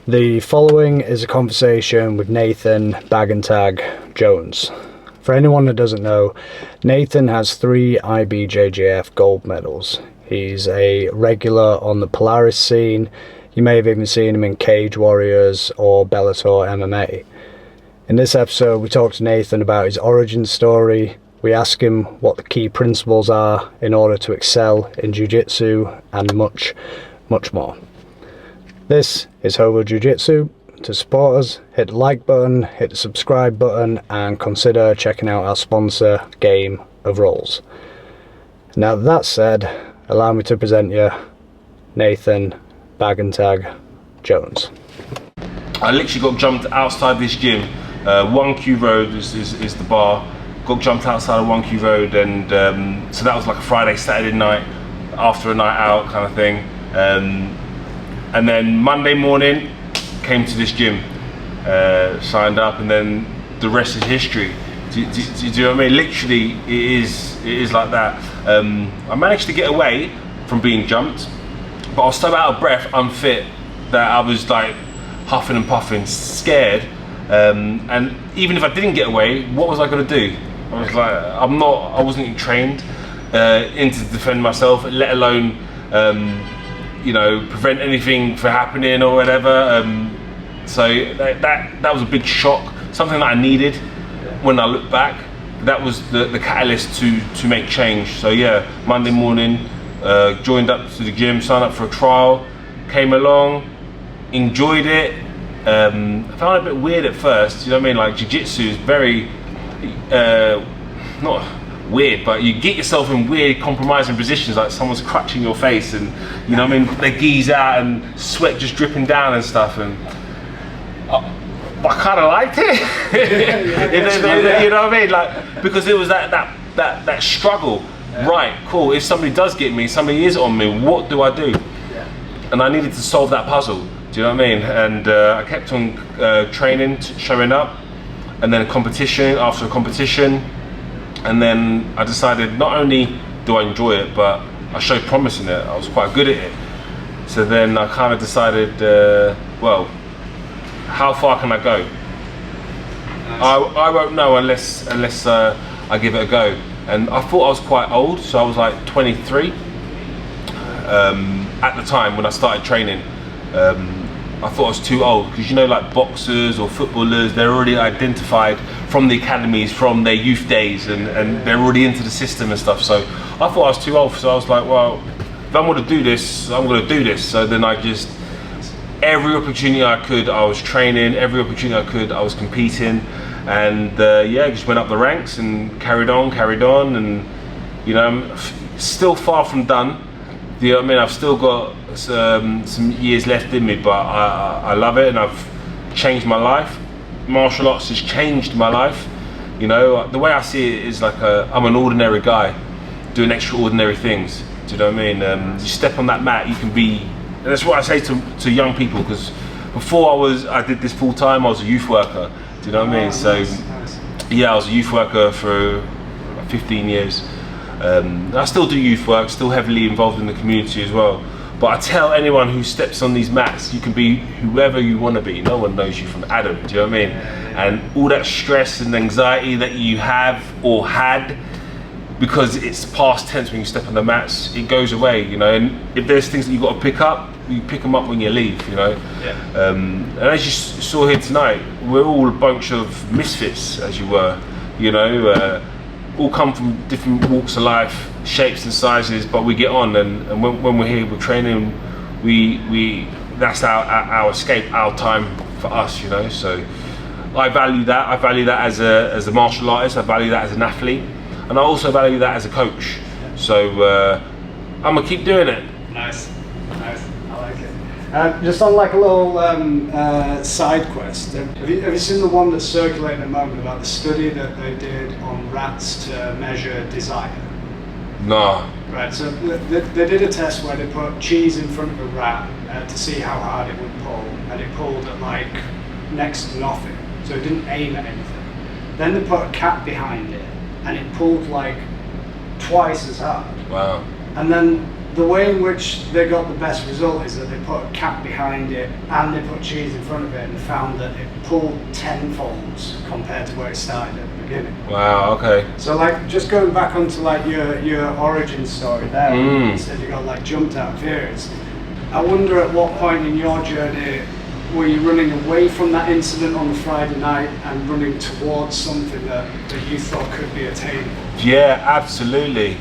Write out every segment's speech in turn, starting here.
The following is a conversation with Nathan Bag and Tag Jones. For anyone that doesn't know, Nathan has 3 IBJJF gold medals. He's a regular on the Polaris scene. You may have even seen him in Cage Warriors or Bellator MMA. In this episode, we talk to Nathan about his origin story. We ask him what the key principles are in order to excel in Jiu-Jitsu and much, much more. This is Hobo Jiu-Jitsu. To support us, hit the like button, hit the subscribe button, and consider checking out our sponsor, Game of Rolls. Now that said, allow me to present you Nathan Bag and Tag Jones. I literally got jumped outside this gym. 1Q Road is the bar. Got jumped outside of 1Q Road, and so that was like a Friday, Saturday night after a night out kind of thing. And then Monday morning, came to this gym, signed up, and then the rest is history. Do you know what I mean? Literally, it is like that. I managed to get away from being jumped, but I was so out of breath, unfit, that I was like huffing and puffing, scared. And even if I didn't get away, what was I gonna do? I was like, I wasn't trained in to defend myself, let alone prevent anything from happening or whatever. So that was a big shock, something that I needed when I look back. That was the catalyst to make change. So yeah, Monday morning, joined up to the gym, signed up for a trial, came along, enjoyed it. I found it a bit weird at first, you know what I mean? Like Jiu-Jitsu is very, not weird, but you get yourself in weird compromising positions, like someone's crutching your face and, you know what I mean, their gi's out and sweat just dripping down and stuff, and I kind of liked it. You know what I mean? Like, because it was that struggle. Yeah. Right, cool, if somebody does get me, somebody is on me, what do I do? Yeah. And I needed to solve that puzzle, do you know what I mean? And I kept on training, showing up, and then a competition after a competition. And then I decided not only do I enjoy it, but I showed promise in it. I was quite good at it. So then I kind of decided, well, how far can I go? Nice. I won't know unless I give it a go. And I thought I was quite old, so I was like 23 at the time when I started training. I thought I was too old, because you know, like boxers or footballers, they're already identified from the academies, from their youth days, and they're already into the system and stuff. So I thought I was too old, so I was like, well, if I'm going to do this, I'm going to do this. So then I just, every opportunity I could, I was training, every opportunity I could, I was competing, and yeah, just went up the ranks and carried on, and you know, I'm still far from done. You know what I mean? I've still got some years left in me, but I love it, and I've changed my life. Martial arts has changed my life. You know, the way I see it is like I'm an ordinary guy doing extraordinary things. Do you know what I mean? You step on that mat, you can be, and that's what I say to young people, because before I did this full time, I was a youth worker. Do you know what I mean? So yeah, I was a youth worker for 15 years. I still do youth work, still heavily involved in the community as well. But I tell anyone who steps on these mats, you can be whoever you want to be. No one knows you from Adam, do you know what I mean? And all that stress and anxiety that you have or had, because it's past tense when you step on the mats, it goes away, you know. And if there's things that you've got to pick up, you pick them up when you leave, you know. Yeah. And as you saw here tonight, we're all a bunch of misfits, as you were, you know. All come from different walks of life, shapes and sizes, but we get on, and when we're here, we're training, we that's our escape, our time for us, you know. So I value that. I value that as a martial artist. I value that as an athlete, and I also value that as a coach. So I'm gonna keep doing it. Nice, I like it. Just on like a little side quest, have you seen the one that's circulating at the moment about the study that they did on rats to measure desire? No. Right, so they did a test where they put cheese in front of a rat to see how hard it would pull, and it pulled at like next to nothing, so it didn't aim at anything. Then they put a cat behind it, and it pulled like twice as hard. Wow. And then the way in which they got the best result is that they put a cap behind it and they put cheese in front of it, and found that it pulled tenfolds compared to where it started at the beginning. Wow. Okay. So like, just going back onto like your origin story there, you said you got like jumped out of fears. I wonder at what point in your journey were you running away from that incident on the Friday night and running towards something that you thought could be attainable? Yeah, absolutely.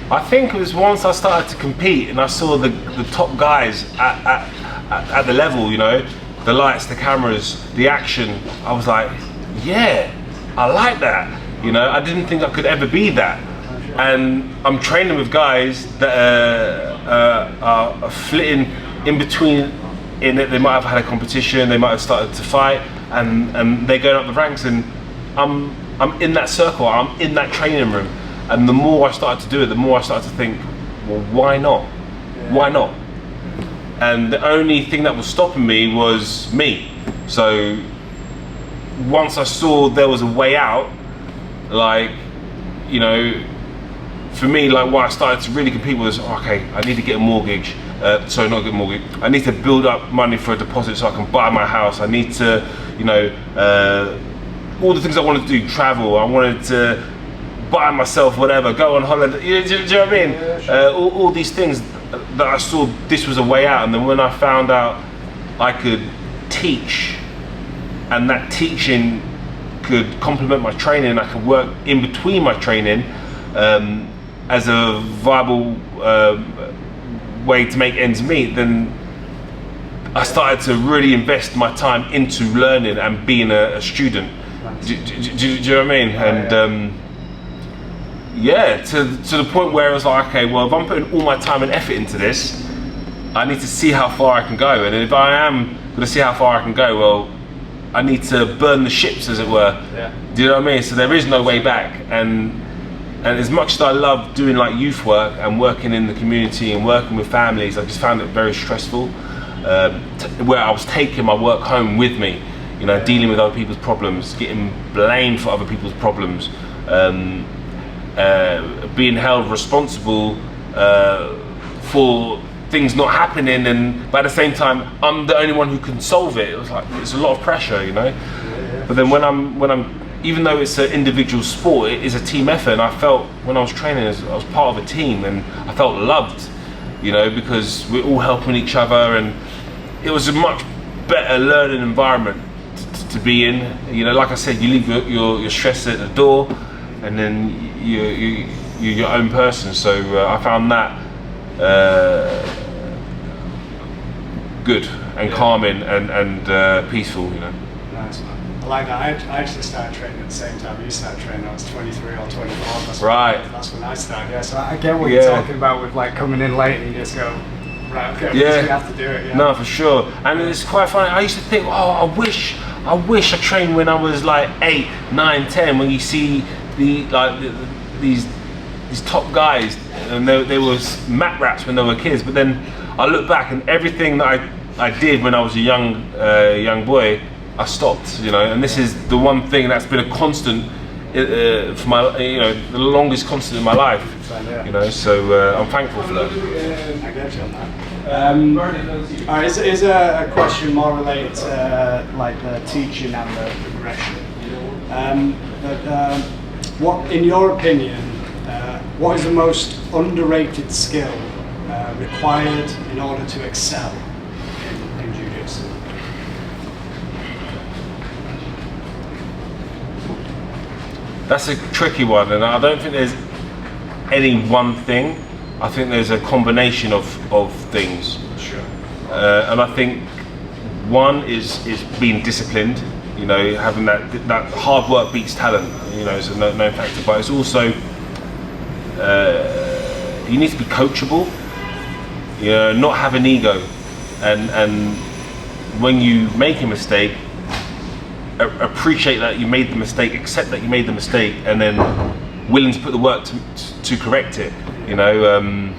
I think it was once I started to compete and I saw the top guys at the level, you know, the lights, the cameras, the action. I was like, yeah, I like that. You know, I didn't think I could ever be that. And I'm training with guys that are flitting in between, in that they might have had a competition, they might have started to fight, and they're going up the ranks, and I'm in that circle, I'm in that training room. And the more I started to do it, the more I started to think, well, why not? Why not? And the only thing that was stopping me was me. So once I saw there was a way out, like, you know, for me, like, what I started to really compete was, okay, I need to get a mortgage. Sorry, not get a mortgage. I need to build up money for a deposit so I can buy my house. I need to, you know, all the things I wanted to do, travel. I wanted to buy myself whatever, go on holiday. Do you know what I mean? Yeah, sure. All these things that I saw, this was a way out. And then when I found out I could teach, and that teaching could complement my training, and I could work in between my training as a viable way to make ends meet, then I started to really invest my time into learning and being a student. Do you know what I mean? And yeah, to the point where I was like, okay, well, if I'm putting all my time and effort into this, I need to see how far I can go. And if I am going to see how far I can go, well, I need to burn the ships, as it were. Yeah. Do you know what I mean? So there is no way back. And as much as I love doing like youth work and working in the community and working with families, I just found it very stressful. Where I was taking my work home with me, you know, dealing with other people's problems, getting blamed for other people's problems, being held responsible for things not happening, and by the same time I'm the only one who can solve it. It was like, it's a lot of pressure, you know. But then when I'm even though it's an individual sport, it is a team effort, and I felt when I was training I was part of a team, and I felt loved, you know, because we're all helping each other, and it was a much better learning environment to be in. You know, like I said, you leave your stress at the door, and then you're your own person. So I found that good and calming and peaceful, you know. Nice, man. I like that. I actually started training at the same time you started training. I was 23 or 24. That's when I started. Yeah, so I get what you're talking about with like coming in late and you just go, right, okay, we have to do it. Yeah. No, for sure. And it's quite funny. I used to think, oh, I wish I trained when I was like 8, 9, 10. When you see these top guys, and they were mat rats when they were kids. But then I look back, and everything that I did when I was a young boy, I stopped, you know. And this is the one thing that's been a constant for my, you know, the longest constant in my life, you know. So I'm thankful for that. I get you on that. Alright, is a question more related to like the teaching and the progression. What, in your opinion, what is the most underrated skill required in order to excel in Jiu-Jitsu? That's a tricky one, and I don't think there's any one thing. I think there's a combination of things. Sure. And I think one is being disciplined. You know, having that hard work beats talent. You know, it's a known factor. But it's also you need to be coachable. You know, not have an ego, and when you make a mistake, appreciate that you made the mistake, accept that you made the mistake, and then willing to put the work to correct it. You know,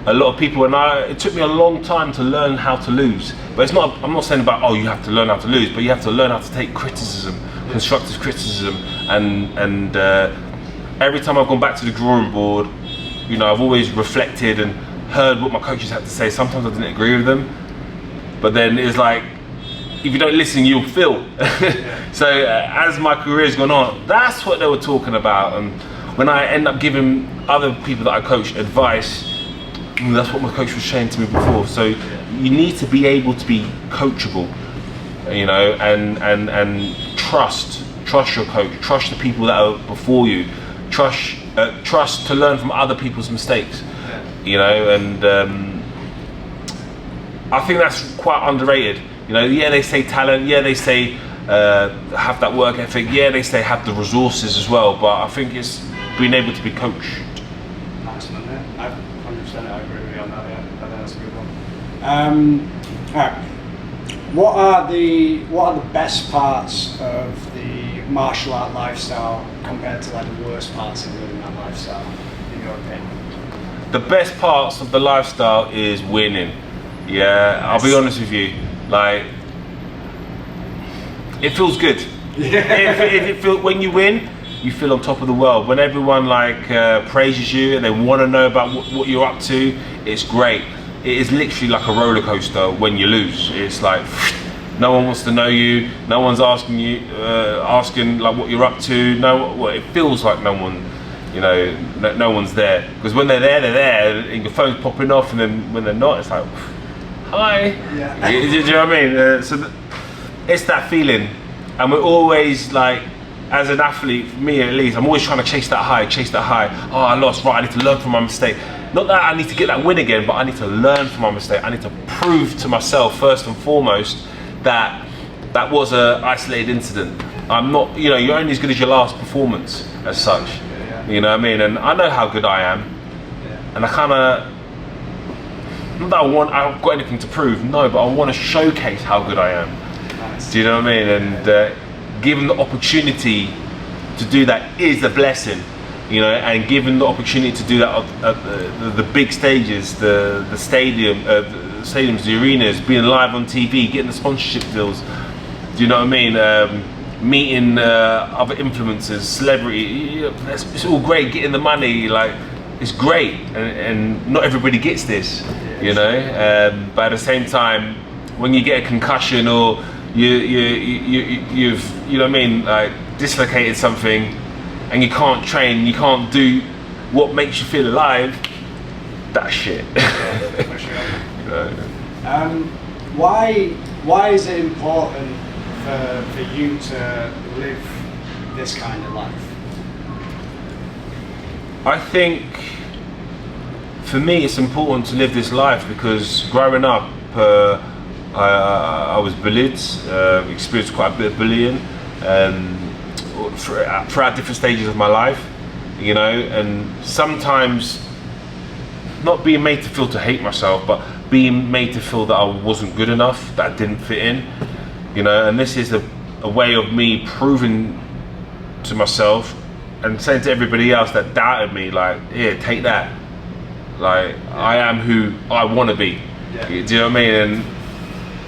a lot of people, it took me a long time to learn how to lose. But it's not, I'm not saying about, oh, you have to learn how to lose, but you have to learn how to take criticism, constructive criticism, and every time I've gone back to the drawing board, I've always reflected and heard what my coaches had to say. Sometimes I didn't agree with them, but then it's like, if you don't listen, you'll feel. So as my career's gone on, that's what they were talking about. And when I end up giving other people that I coach advice, that's what my coach was saying to me before. So you need to be able to be coachable, and trust your coach, trust the people that are before you, trust to learn from other people's mistakes, and I think that's quite underrated. Yeah, they say talent, yeah, they say have that work ethic, yeah, they say have the resources as well, but I think it's being able to be coached. Nice one, yeah. I 100% agree with you on that, yeah. I think that's a good one. Alright. What are the best parts of the martial art lifestyle compared to like the worst parts of living that lifestyle, in your opinion? The best parts of the lifestyle is winning. Yeah, I'll be honest with you. Like, it feels good. Yeah. When you win, you feel on top of the world. When everyone praises you and they want to know about what you're up to, it's great. It is literally like a roller coaster when you lose. It's like no one wants to know you. No one's asking you, like what you're up to. It feels like no one, no one's there. Because when they're there, and your phone's popping off, and then when they're not, it's like, hi. Yeah. Do you know what I mean? It's that feeling, and we're always like, as an athlete, for me at least, I'm always trying to chase that high. Oh, I lost, right, I need to learn from my mistake. Not that I need to get that win again, but I need to learn from my mistake. I need to prove to myself, first and foremost, that that was an isolated incident. I'm not, you're only as good as your last performance as such. You know what I mean? And I know how good I am, and I kind of, not that I've got anything to prove, no, but I want to showcase how good I am. Nice. Do you know what I mean? And given the opportunity to do that is a blessing, and given the opportunity to do that at the big stages, the stadiums, the arenas, being live on TV, getting the sponsorship deals. Do you know what I mean? Meeting other influencers, celebrity, it's all great. Getting the money, like, it's great, and not everybody gets this, but at the same time, when you get a concussion or you've like dislocated something, and you can't train, you can't do what makes you feel alive, that's shit. Why is it important for you to live this kind of life? I think for me it's important to live this life because growing up I was bullied, experienced quite a bit of bullying throughout different stages of my life, and sometimes not being made to feel to hate myself, but being made to feel that I wasn't good enough, that I didn't fit in, and this is a way of me proving to myself and saying to everybody else that doubted me, like, here, take that, like, I am who I want to be. Do you know what I mean? And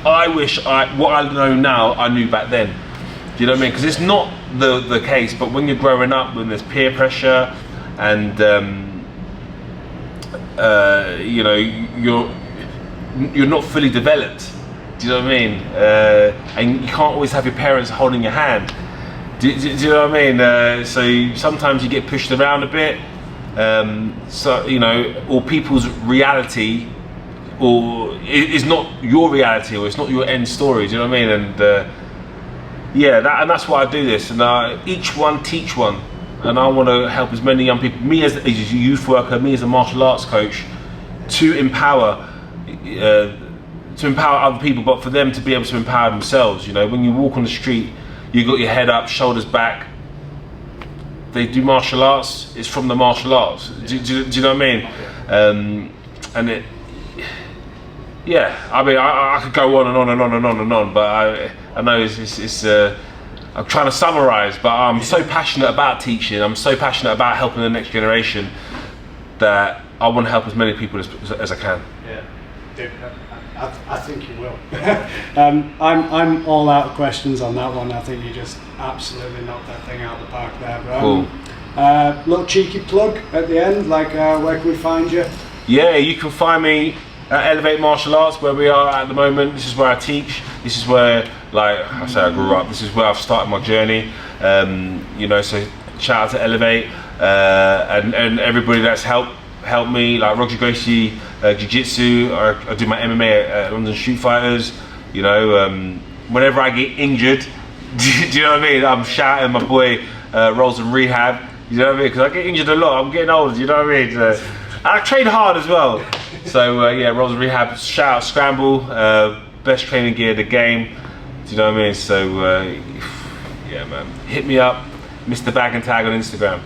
I wish what I know now I knew back then. Do you know what I mean? Because it's not the case, but when you're growing up, when there's peer pressure and you're not fully developed. Do you know what I mean? And you can't always have your parents holding your hand. Do you know what I mean? So sometimes you get pushed around a bit. Or people's reality, or is not your reality, or it's not your end story. Do you know what I mean? And that's why I do this. And each one teach one. And I want to help as many young people, me as a youth worker, me as a martial arts coach, to empower other people, but for them to be able to empower themselves. When you walk on the street, you got your head up, shoulders back. They do martial arts, it's from the martial arts. Do you know what I mean? I could go on and on and on and on and on, but I know it's I'm trying to summarize, but I'm so passionate about teaching, I'm so passionate about helping the next generation that I want to help as many people as I can. Yeah, I think you will. I'm all out of questions on that one. I think you just absolutely knocked that thing out of the park there. But, cool. Little cheeky plug at the end, like where can we find you? Yeah, you can find me at Elevate Martial Arts, where we are at the moment. This is where I teach. This is where, like I say, I grew up. This is where I've started my journey. You know, so shout out to Elevate and everybody that's helped me, like Roger Gracie Jiu-Jitsu. I do my MMA at London Street Fighters. You know, whenever I get injured, do you know what I mean? I'm shouting my boy Rolls in Rehab. You know what I mean? Because I get injured a lot. I'm getting old. You know what I mean? And I train hard as well. So yeah, Rolls in Rehab. Shout out Scramble. Best training gear in the game. Do you know what I mean? So yeah, man. Hit me up, Mr. Bag and Tag on Instagram.